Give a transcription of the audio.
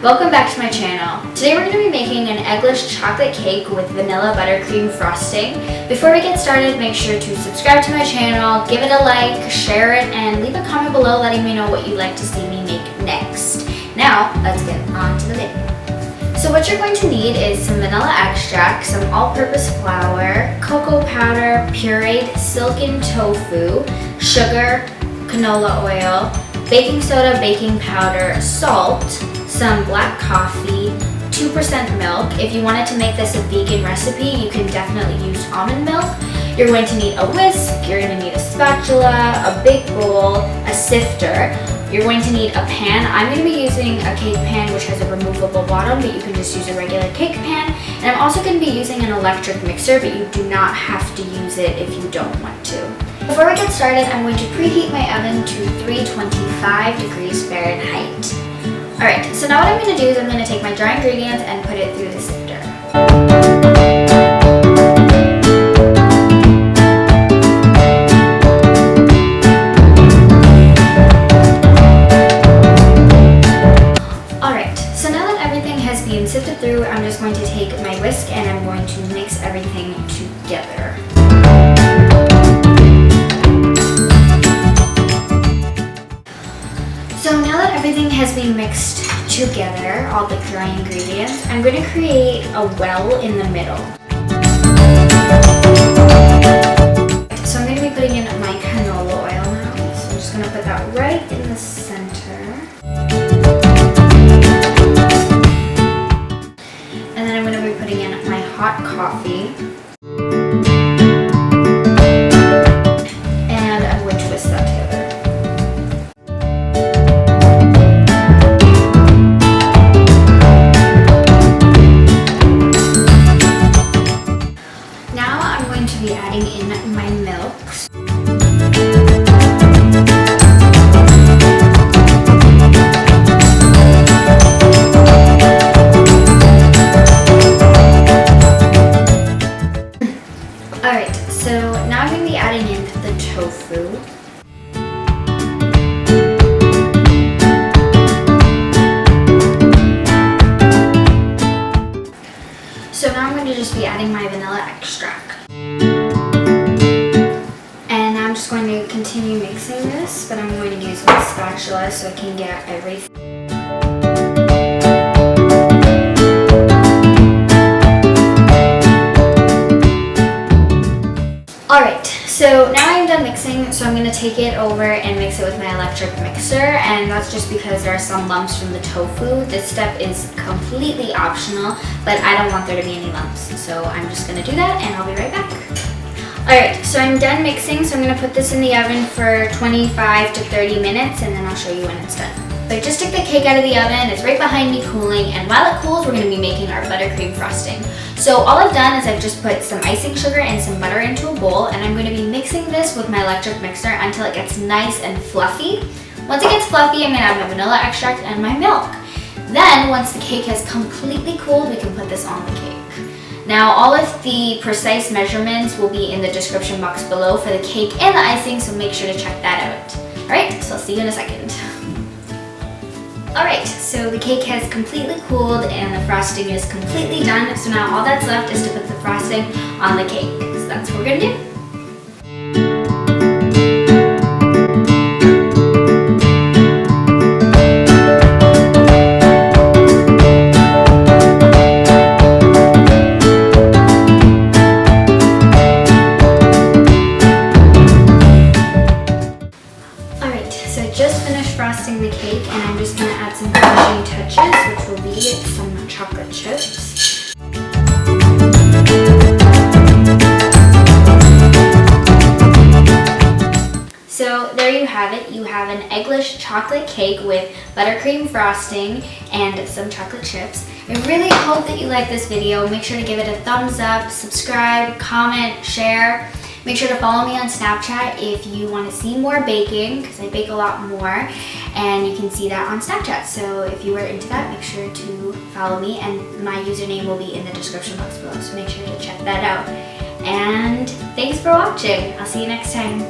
Welcome back to my channel. Today we're going to be making an eggless chocolate cake with vanilla buttercream frosting. Before we get started, make sure to subscribe to my channel, give it a like, share it, and leave a comment below letting me know what you'd like to see me make next. Now, let's get on to the video. So what you're going to need is some vanilla extract, some all-purpose flour, cocoa powder, pureed silken tofu, sugar, canola oil, baking soda, baking powder, salt, some black coffee, 2% milk. If you wanted to make this a vegan recipe, you can definitely use almond milk. You're going to need a whisk, you're going to need a spatula, a big bowl, a sifter. You're going to need a pan. I'm going to be using a cake pan which has a removable bottom, but you can just use a regular cake pan. And I'm also going to be using an electric mixer, but you do not have to use it if you don't want to. Before we get started, I'm going to preheat my oven to 325 degrees Fahrenheit. Alright, so now what I'm going to do is I'm going to take my dry ingredients and put it through the sifter. Alright, so now that everything has been sifted through, I'm just going to take my whisk and I'm going to mix everything together. So now that everything has been mixed together, all the dry ingredients, I'm going to create a well in the middle. So I'm going to be putting in my canola oil now. So I'm just going to put that right in the center. And then I'm going to be putting in my hot coffee. And I'm going to whisk that together. Adding in my milks. Alright, so now I'm going to be adding in the tofu. So now I'm going to just be adding my vanilla extract. I'm going to continue mixing this, but I'm going to use my spatula so I can get everything. Alright, so now I'm done mixing, so I'm going to take it over and mix it with my electric mixer, and that's just because there are some lumps from the tofu. This step is completely optional, but I don't want there to be any lumps, so I'm just going to do that and I'll be right back. Alright, so I'm done mixing, so I'm going to put this in the oven for 25 to 30 minutes and then I'll show you when it's done. So I just took the cake out of the oven, it's right behind me cooling, and while it cools we're going to be making our buttercream frosting. So all I've done is I've just put some icing sugar and some butter into a bowl, and I'm going to be mixing this with my electric mixer until it gets nice and fluffy. Once it gets fluffy, I'm going to add my vanilla extract and my milk. Then once the cake has completely cooled, we can put this on the cake. Now all of the precise measurements will be in the description box below for the cake and the icing, so make sure to check that out. Alright, so I'll see you in a second. Alright, so the cake has completely cooled and the frosting is completely done, so now all that's left is to put the frosting on the cake. So that's what we're going to do. Frosting the cake, and I'm just going to add some finishing touches, which will be some chocolate chips. So there you have it. You have an eggless chocolate cake with buttercream frosting and some chocolate chips. I really hope that you like this video. Make sure to give it a thumbs up, subscribe, comment, share. Make sure to follow me on Snapchat if you want to see more baking, because I bake a lot more, and you can see that on Snapchat. So if you are into that, make sure to follow me, and my username will be in the description box below, so make sure to check that out. And thanks for watching. I'll see you next time.